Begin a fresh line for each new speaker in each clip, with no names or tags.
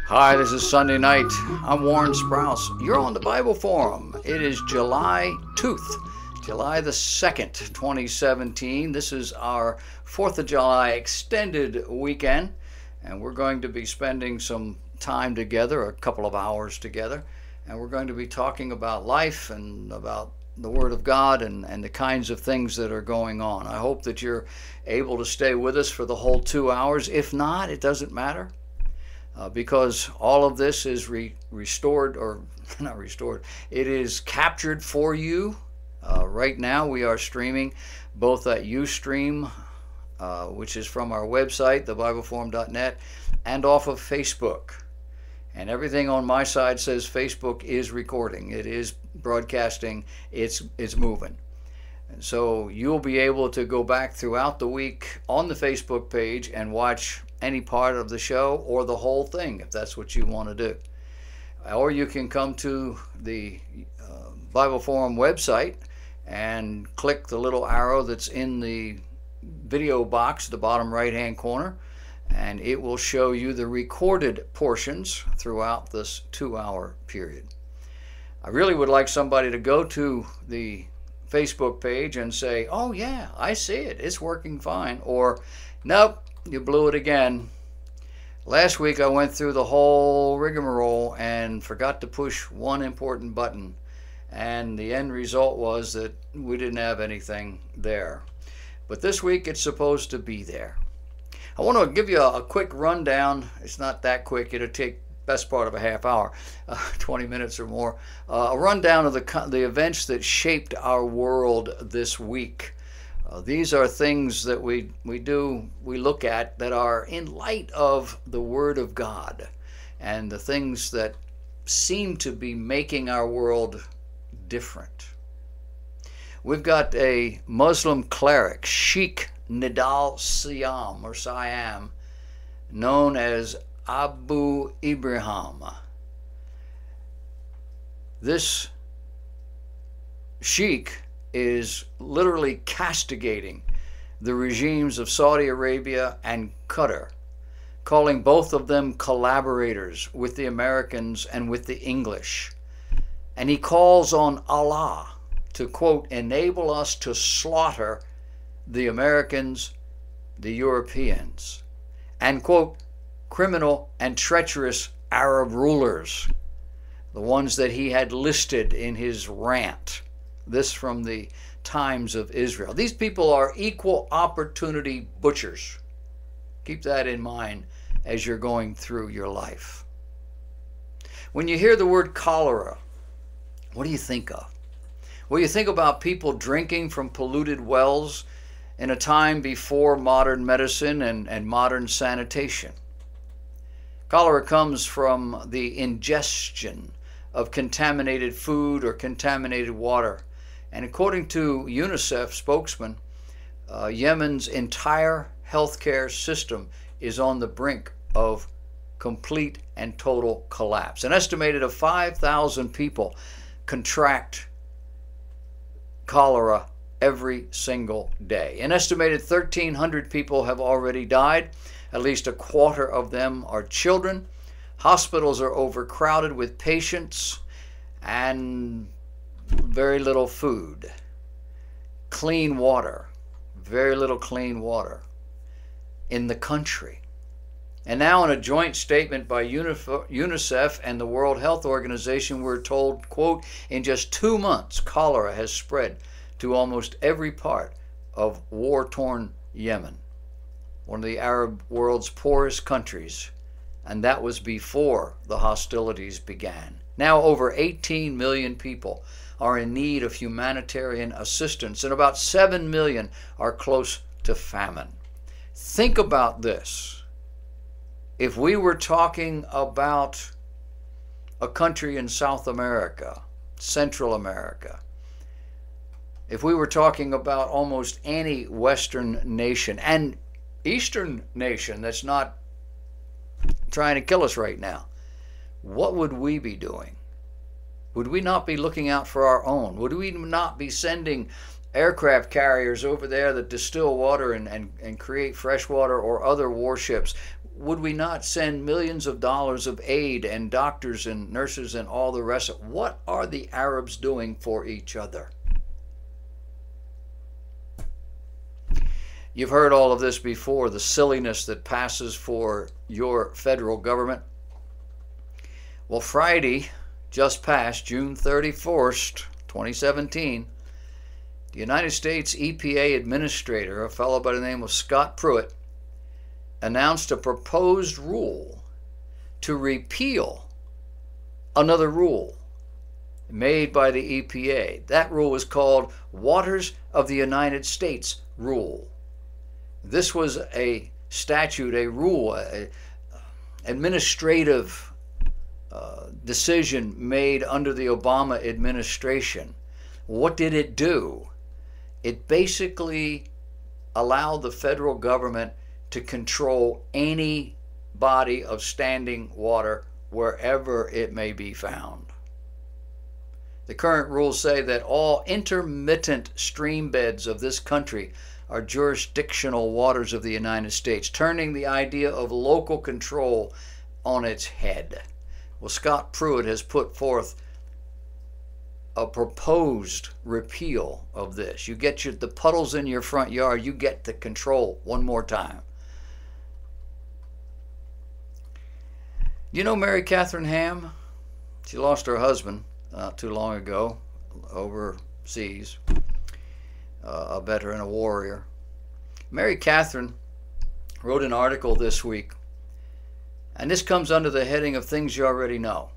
Hi, this is Sunday night. I'm Warren Sprouse. You're on the Bible Forum. It is July 2nd, 2017. This is our 4th of July extended weekend, and we're going to be spending some time together, a couple of hours together, and we're going to be talking about life and about the Word of God and the kinds of things that are going on. I hope that you're able to stay with us for the whole 2 hours. If not, it doesn't matter. Because all of this is restored, or not restored, it is captured for you. Right now we are streaming both at Ustream, which is from our website, thebibleforum.net, and off of Facebook. And everything on my side says Facebook is recording. It is broadcasting. It's moving. And so you'll be able to go back throughout the week on the Facebook page and watch any part of the show or the whole thing if that's what you want to do. Or you can come to the Bible Forum website and click the little arrow that's in the video box, the bottom right hand corner, and it will show you the recorded portions throughout this 2-hour period. I really would like somebody to go to the Facebook page and say, oh yeah, I see it, it's working fine, or nope, you blew it again. Last week I went through the whole rigmarole and forgot to push one important button, and the end result was that we didn't have anything there. But this week it's supposed to be there. I want to give you a quick rundown. It's not that quick. It'll take best part of a half hour, 20 minutes or more. A rundown of the events that shaped our world this week. These are things that we look at that are in light of the Word of God and the things that seem to be making our world different. We've got a Muslim cleric, Sheikh Nidal Siam, known as Abu Ibrahim. This sheikh is literally castigating the regimes of Saudi Arabia and Qatar, calling both of them collaborators with the Americans and with the English. And he calls on Allah to, quote, enable us to slaughter the Americans, the Europeans, and, quote, criminal and treacherous Arab rulers, the ones that he had listed in his rant. This from the Times of Israel. These people are equal opportunity butchers. Keep that in mind as you're going through your life. When you hear the word cholera, what do you think of? Well, you think about people drinking from polluted wells in a time before modern medicine and modern sanitation. Cholera comes from the ingestion of contaminated food or contaminated water. And according to UNICEF spokesman, Yemen's entire healthcare system is on the brink of complete and total collapse. An estimated of 5,000 people contract cholera every single day. An estimated 1,300 people have already died. At least a quarter of them are children. Hospitals are overcrowded with patients and very little food. Clean water, very little clean water in the country. And now in a joint statement by UNICEF and the World Health Organization, we're told, quote, in just 2 months, cholera has spread to almost every part of war-torn Yemen, one of the Arab world's poorest countries, and that was before the hostilities began. Now over 18 million people are in need of humanitarian assistance, and about 7 million are close to famine. Think about this. If we were talking about a country in South America, Central America, if we were talking about almost any Western nation and Eastern nation that's not trying to kill us right now, what would we be doing? Would we not be looking out for our own? Would we not be sending aircraft carriers over there that distill water and create fresh water, or other warships, would we not send millions of dollars of aid and doctors and nurses and all the rest? What are the Arabs doing for each other? You've heard all of this before, the silliness that passes for your federal government. Well, Friday, just passed, June 31st, 2017, the United States EPA Administrator, a fellow by the name of Scott Pruitt, announced a proposed rule to repeal another rule made by the EPA. That rule was called Waters of the United States Rule. This was a statute, a rule, an administrative decision made under the Obama administration. What did it do? It basically allowed the federal government to control any body of standing water wherever it may be found. The current rules say that all intermittent stream beds of this country are jurisdictional waters of the United States, turning the idea of local control on its head. Well, Scott Pruitt has put forth a proposed repeal of this. You get the puddles in your front yard, you get the control one more time. You know Mary Catherine Ham? She lost her husband not too long ago, overseas, a veteran, a warrior. Mary Catherine wrote an article this week, and this comes under the heading of things you already know.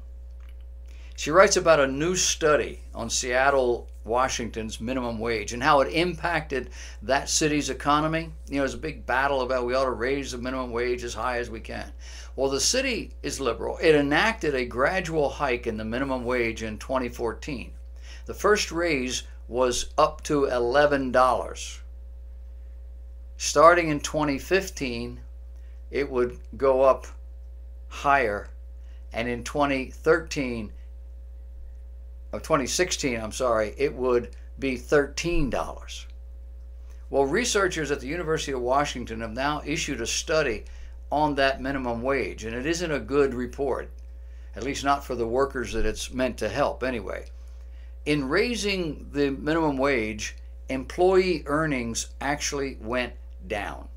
She writes about a new study on Seattle, Washington's minimum wage and how it impacted that city's economy. You know, there's a big battle about we ought to raise the minimum wage as high as we can. Well, the city is liberal. It enacted a gradual hike in the minimum wage in 2014. The first raise was up to $11. Starting in 2015, it would go up higher, and in 2016, it would be $13. Well, researchers at the University of Washington have now issued a study on that minimum wage, and it isn't a good report, at least not for the workers that it's meant to help anyway. In raising the minimum wage, employee earnings actually went down.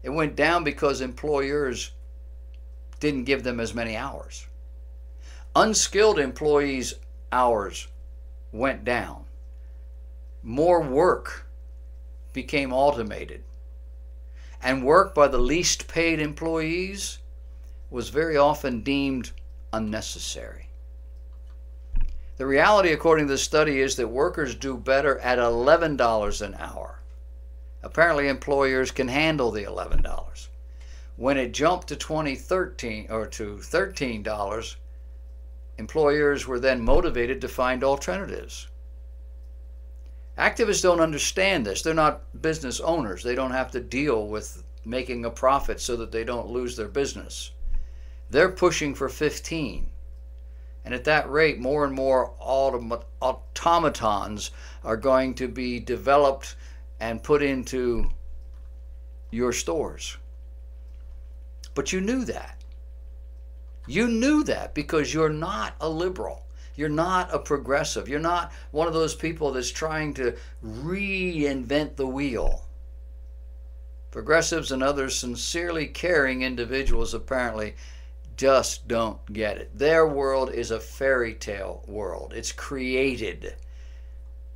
It went down because employers didn't give them as many hours. Unskilled employees' hours went down. More work became automated. And work by the least paid employees was very often deemed unnecessary. The reality, according to the study, is that workers do better at $11 an hour. Apparently, employers can handle the $11. When it jumped to $13, employers were then motivated to find alternatives. Activists don't understand this. They're not business owners. They don't have to deal with making a profit so that they don't lose their business. They're pushing for 15. And at that rate, more and more automatons are going to be developed and put into your stores. But you knew that. You knew that because you're not a liberal. You're not a progressive. You're not one of those people that's trying to reinvent the wheel. Progressives and others sincerely caring individuals apparently just don't get it. Their world is a fairy tale world. It's created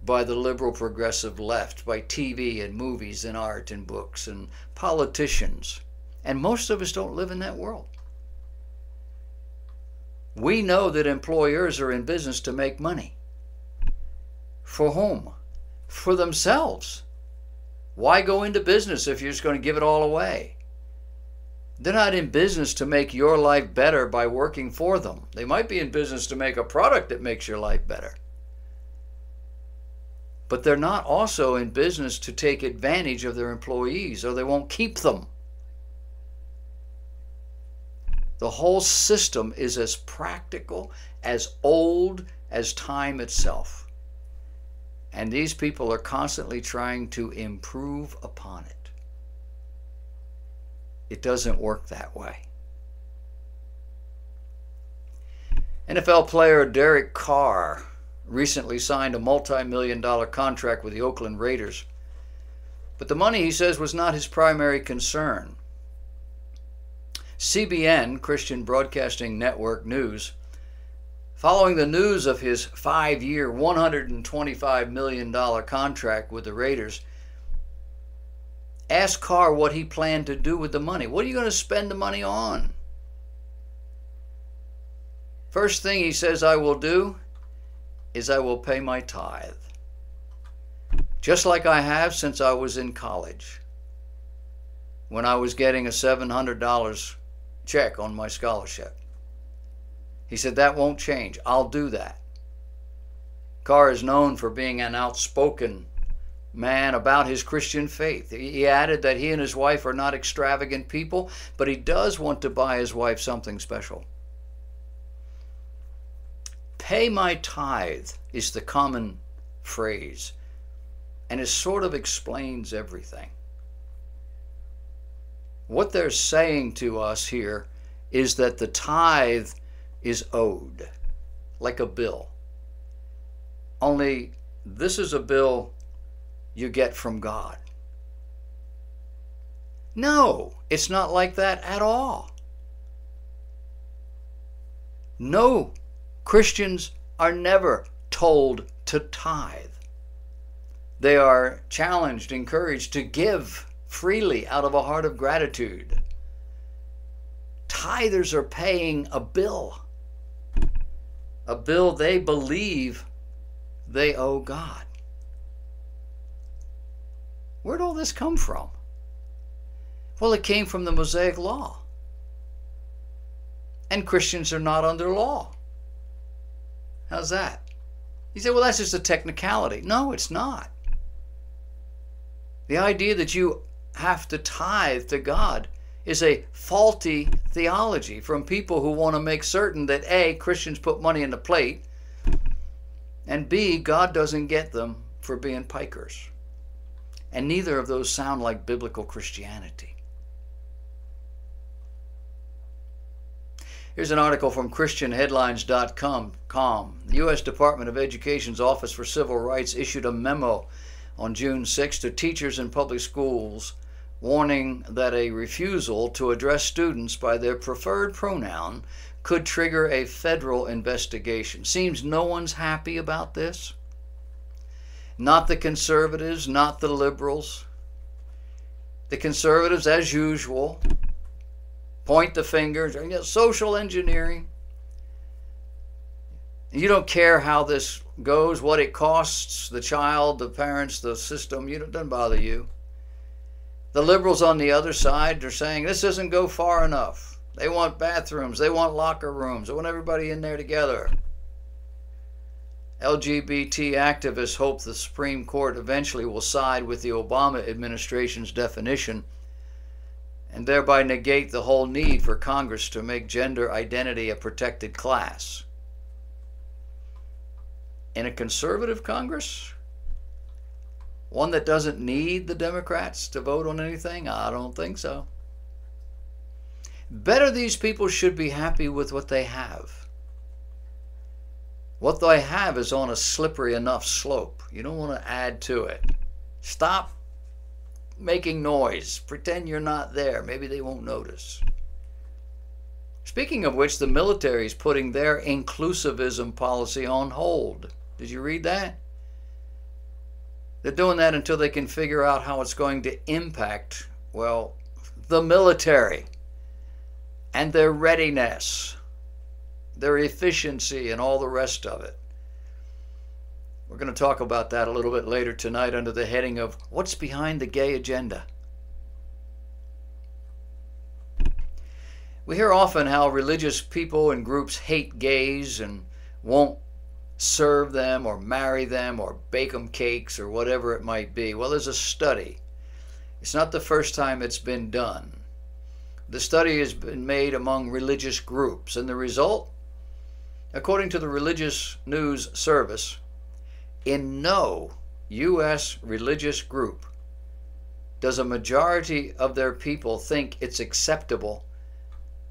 by the liberal progressive left, by TV and movies and art and books and politicians. And most of us don't live in that world. We know that employers are in business to make money. For whom? For themselves. Why go into business if you're just going to give it all away? They're not in business to make your life better by working for them. They might be in business to make a product that makes your life better. But they're not also in business to take advantage of their employees, or they won't keep them. The whole system is as practical, as old as time itself. And these people are constantly trying to improve upon it. It doesn't work that way. NFL player Derek Carr recently signed a multi-million-dollar contract with the Oakland Raiders. But the money, he says, was not his primary concern. CBN, Christian Broadcasting Network News, following the news of his 5-year, $125 million contract with the Raiders, asked Carr what he planned to do with the money. What are you going to spend the money on? First thing he says I will do is I will pay my tithe, just like I have since I was in college, when I was getting a $700 check on my scholarship. He said, that won't change. I'll do that. Carr is known for being an outspoken man about his Christian faith. He added that he and his wife are not extravagant people, but he does want to buy his wife something special. Pay my tithe is the common phrase, and it sort of explains everything. What they're saying to us here is that the tithe is owed, like a bill. Only this is a bill you get from God. No, it's not like that at all. No, Christians are never told to tithe. They are challenged, encouraged to give freely out of a heart of gratitude. Tithers are paying a bill they believe they owe God. Where'd all this come from? Well, it came from the Mosaic Law. And Christians are not under law. How's that? You say, well, that's just a technicality. No, it's not. The idea that you have to tithe to God is a faulty theology from people who want to make certain that A, Christians put money in the plate, and B, God doesn't get them for being pikers. And neither of those sound like biblical Christianity. Here's an article from ChristianHeadlines.com. The U.S. Department of Education's Office for Civil Rights issued a memo on June 6 to teachers in public schools warning that a refusal to address students by their preferred pronoun could trigger a federal investigation. Seems no one's happy about this. Not the conservatives, not the liberals. The conservatives, as usual, point the finger, social engineering. You don't care how this goes, what it costs the child, the parents, the system. It doesn't bother you. The liberals on the other side are saying this doesn't go far enough. They want bathrooms, they want locker rooms, they want everybody in there together. LGBT activists hope the Supreme Court eventually will side with the Obama administration's definition and thereby negate the whole need for Congress to make gender identity a protected class. In a conservative Congress, one that doesn't need the Democrats to vote on anything? I don't think so. Better these people should be happy with what they have. What they have is on a slippery enough slope. You don't want to add to it. Stop making noise. Pretend you're not there. Maybe they won't notice. Speaking of which, the military is putting their inclusivism policy on hold. Did you read that? They're doing that until they can figure out how it's going to impact, well, the military and their readiness, their efficiency, and all the rest of it. We're going to talk about that a little bit later tonight under the heading of What's Behind the Gay Agenda? We hear often how religious people and groups hate gays and won't serve them or marry them or bake them cakes or whatever it might be. Well, there's a study. It's not the first time it's been done. The study has been made among religious groups, and the result, according to the Religious News Service, in no U.S. religious group does a majority of their people think it's acceptable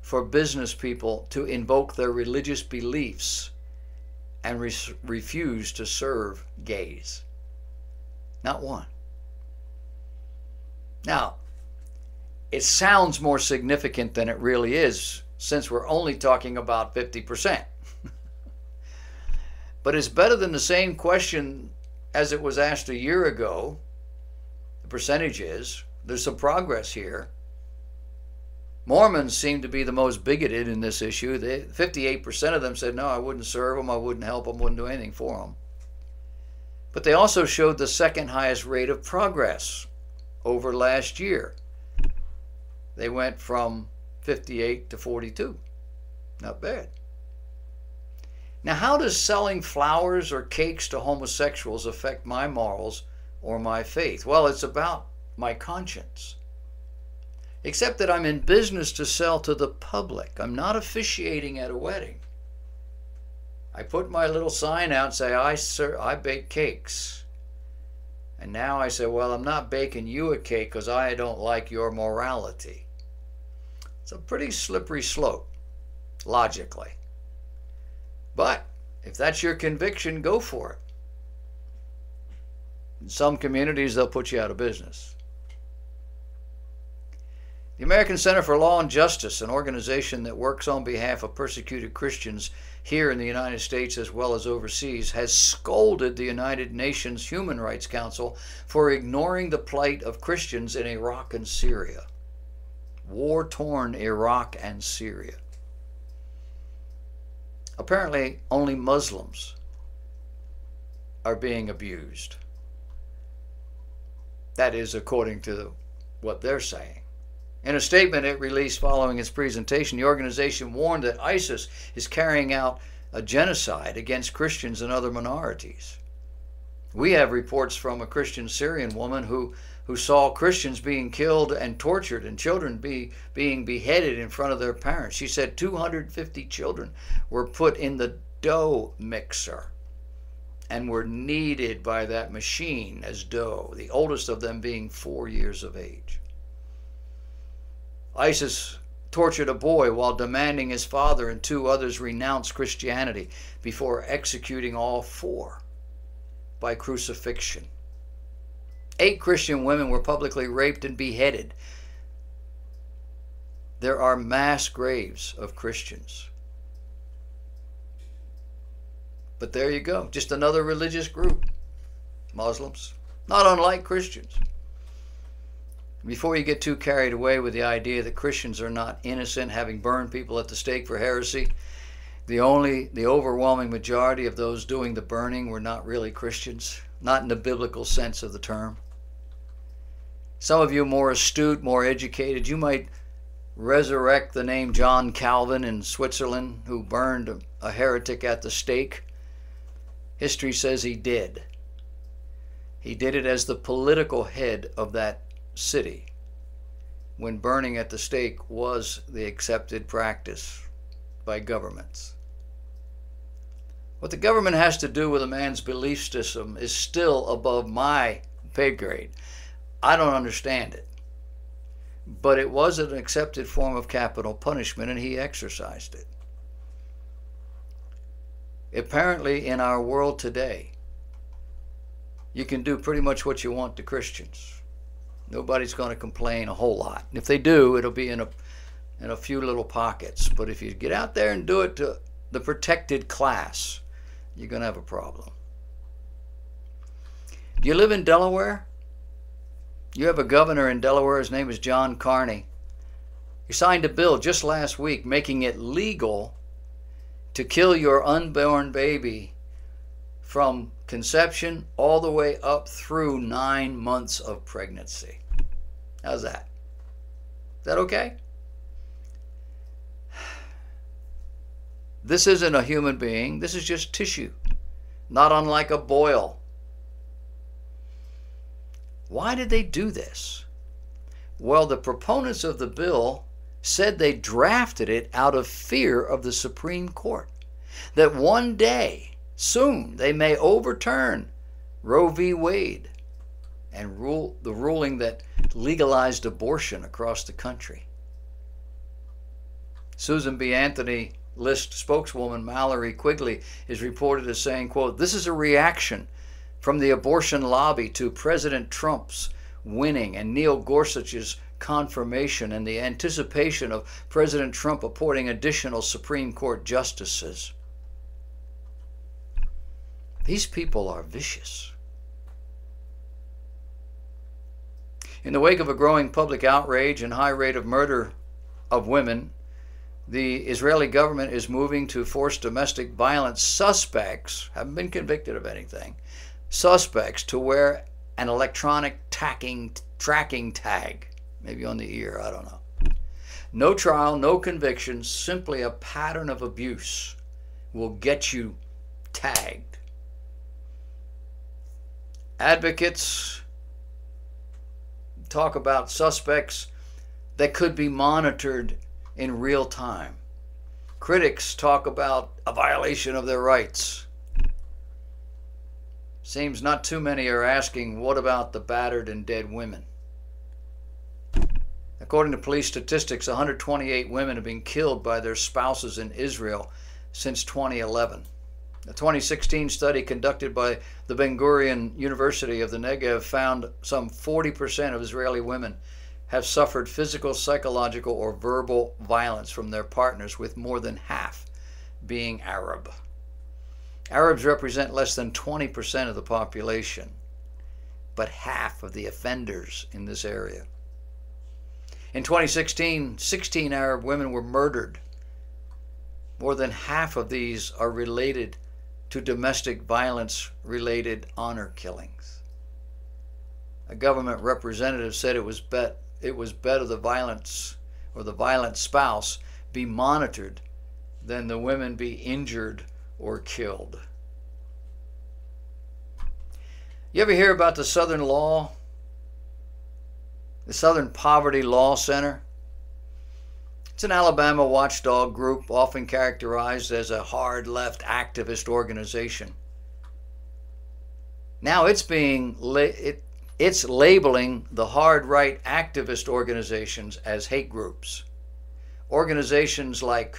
for business people to invoke their religious beliefs and refuse to serve gays? Not one. Now, it sounds more significant than it really is, since we're only talking about 50%. But it's better than the same question as it was asked a year ago. The percentage is, there's some progress here. Mormons seem to be the most bigoted in this issue. 58% of them said, no, I wouldn't serve them, I wouldn't help them, wouldn't do anything for them. But they also showed the second highest rate of progress over last year. They went from 58 to 42. Not bad. Now, how does selling flowers or cakes to homosexuals affect my morals or my faith? Well, it's about my conscience. Except that I'm in business to sell to the public. I'm not officiating at a wedding. I put my little sign out and say, I bake cakes. And now I say, well, I'm not baking you a cake because I don't like your morality. It's a pretty slippery slope, logically. But if that's your conviction, go for it. In some communities, they'll put you out of business. The American Center for Law and Justice, an organization that works on behalf of persecuted Christians here in the United States as well as overseas, has scolded the United Nations Human Rights Council for ignoring the plight of Christians in Iraq and Syria. War-torn Iraq and Syria. Apparently, only Muslims are being abused. That is according to what they're saying. In a statement it released following its presentation, the organization warned that ISIS is carrying out a genocide against Christians and other minorities. We have reports from a Christian Syrian woman who saw Christians being killed and tortured and children being beheaded in front of their parents. She said 250 children were put in the dough mixer and were kneaded by that machine as dough, the oldest of them being 4 years of age. ISIS tortured a boy while demanding his father and 2 others renounce Christianity before executing all 4 by crucifixion. 8 Christian women were publicly raped and beheaded. There are mass graves of Christians. But there you go, just another religious group, Muslims, not unlike Christians. Before you get too carried away with the idea that Christians are not innocent, having burned people at the stake for heresy, the overwhelming majority of those doing the burning were not really Christians, not in the biblical sense of the term. Some of you more astute, more educated, you might resurrect the name John Calvin in Switzerland, who burned a heretic at the stake. History says he did. He did it as the political head of that city, when burning at the stake was the accepted practice by governments. What the government has to do with a man's belief system is still above my pay grade. I don't understand it. But it was an accepted form of capital punishment, and he exercised it. Apparently, in our world today, you can do pretty much what you want to Christians. Nobody's going to complain a whole lot. And if they do, it'll be in a few little pockets. But if you get out there and do it to the protected class, you're going to have a problem. Do you live in Delaware? You have a governor in Delaware. His name is John Carney. He signed a bill just last week making it legal to kill your unborn baby from conception all the way up through 9 months of pregnancy. How's that? Is that okay? This isn't a human being. This is just tissue, not unlike a boil. Why did they do this? Well, the proponents of the bill said they drafted it out of fear of the Supreme Court, that one day, soon, they may overturn Roe v. Wade, and the ruling that legalized abortion across the country. Susan B. Anthony List spokeswoman Mallory Quigley is reported as saying, quote, "This is a reaction from the abortion lobby to President Trump's winning and Neil Gorsuch's confirmation and the anticipation of President Trump appointing additional Supreme Court justices." These people are vicious. In the wake of a growing public outrage and high rate of murder of women, the Israeli government is moving to force domestic violence suspects, haven't been convicted of anything, suspects to wear an electronic tracking tag, maybe on the ear, I don't know. No trial, no conviction, simply a pattern of abuse will get you tagged. Advocates talk about suspects that could be monitored in real time. Critics talk about a violation of their rights. Seems not too many are asking, what about the battered and dead women? According to police statistics, 128 women have been killed by their spouses in Israel since 2011. A 2016 study conducted by the Ben Gurion University of the Negev found some 40% of Israeli women have suffered physical, psychological, or verbal violence from their partners, with more than half being Arab. Arabs represent less than 20% of the population, but half of the offenders in this area. In 2016, 16 Arab women were murdered. More than half of these are related to domestic violence-related honor killings. A government representative said it was better the violence or the violent spouse be monitored than the women be injured or killed. You ever hear about the Southern Poverty Law Center? It's an Alabama watchdog group, often characterized as a hard left activist organization. Now it's labeling the hard right activist organizations as hate groups. Organizations like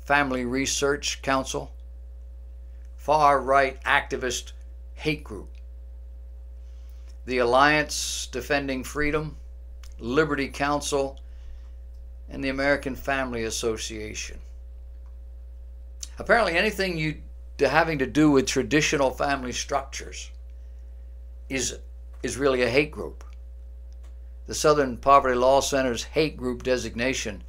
Family Research Council, Far Right Activist Hate Group, the Alliance Defending Freedom, Liberty Council, and the American Family Association. Apparently anything having to do with traditional family structures is really a hate group. The Southern Poverty Law Center's hate group designation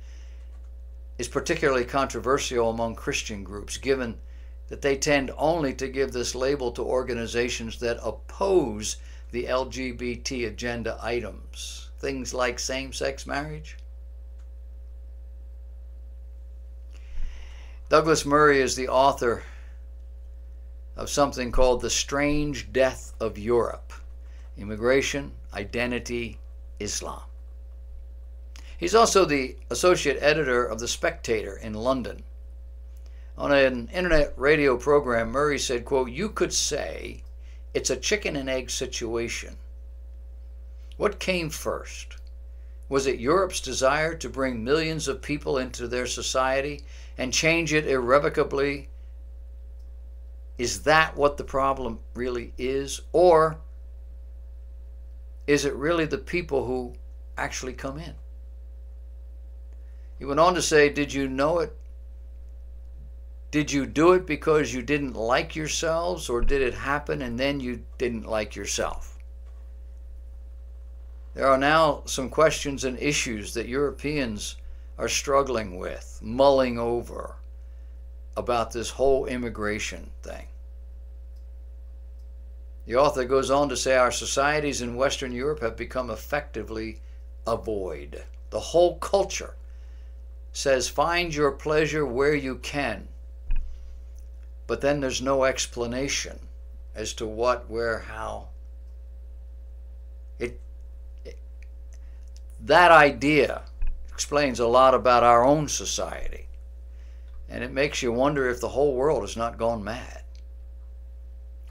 is particularly controversial among Christian groups, given that they tend only to give this label to organizations that oppose the LGBT agenda items, things like same-sex marriage. Douglas Murray is the author of something called The Strange Death of Europe: Immigration, Identity, Islam. He's also the associate editor of The Spectator in London. On an internet radio program, Murray said, quote, "You could say it's a chicken and egg situation. What came first? Was it Europe's desire to bring millions of people into their society and change it irrevocably? Is that what the problem really is? Or is it really the people who actually come in?" He went on to say, "Did you know it? Did you do it because you didn't like yourselves, or did it happen and then you didn't like yourself?" There are now some questions and issues that Europeans are struggling with, mulling over about this whole immigration thing. The author goes on to say, "Our societies in Western Europe have become effectively a void. The whole culture says find your pleasure where you can, but then there's no explanation as to what, where, how. That idea explains a lot about our own society, and it makes you wonder if the whole world has not gone mad.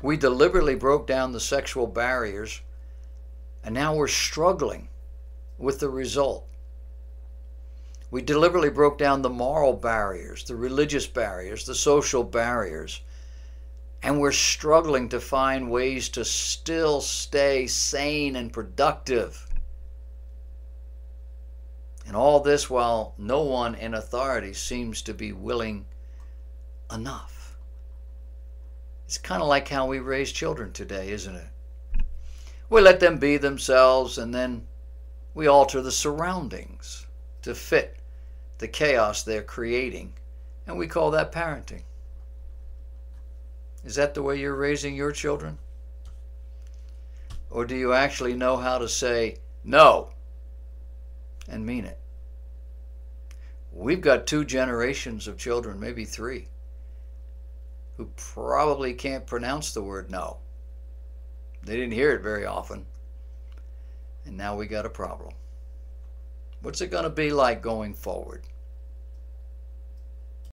We deliberately broke down the sexual barriers, and now we're struggling with the result. We deliberately broke down the moral barriers, the religious barriers, the social barriers, and we're struggling to find ways to still stay sane and productive. And all this while no one in authority seems to be willing enough. It's kind of like how we raise children today, isn't it? We let them be themselves, and then we alter the surroundings to fit the chaos they're creating, and we call that parenting. Is that the way you're raising your children? Or do you actually know how to say no and mean it? We've got 2 generations of children, maybe 3, who probably can't pronounce the word no. They didn't hear it very often. And now we got a problem. What's it going to be like going forward?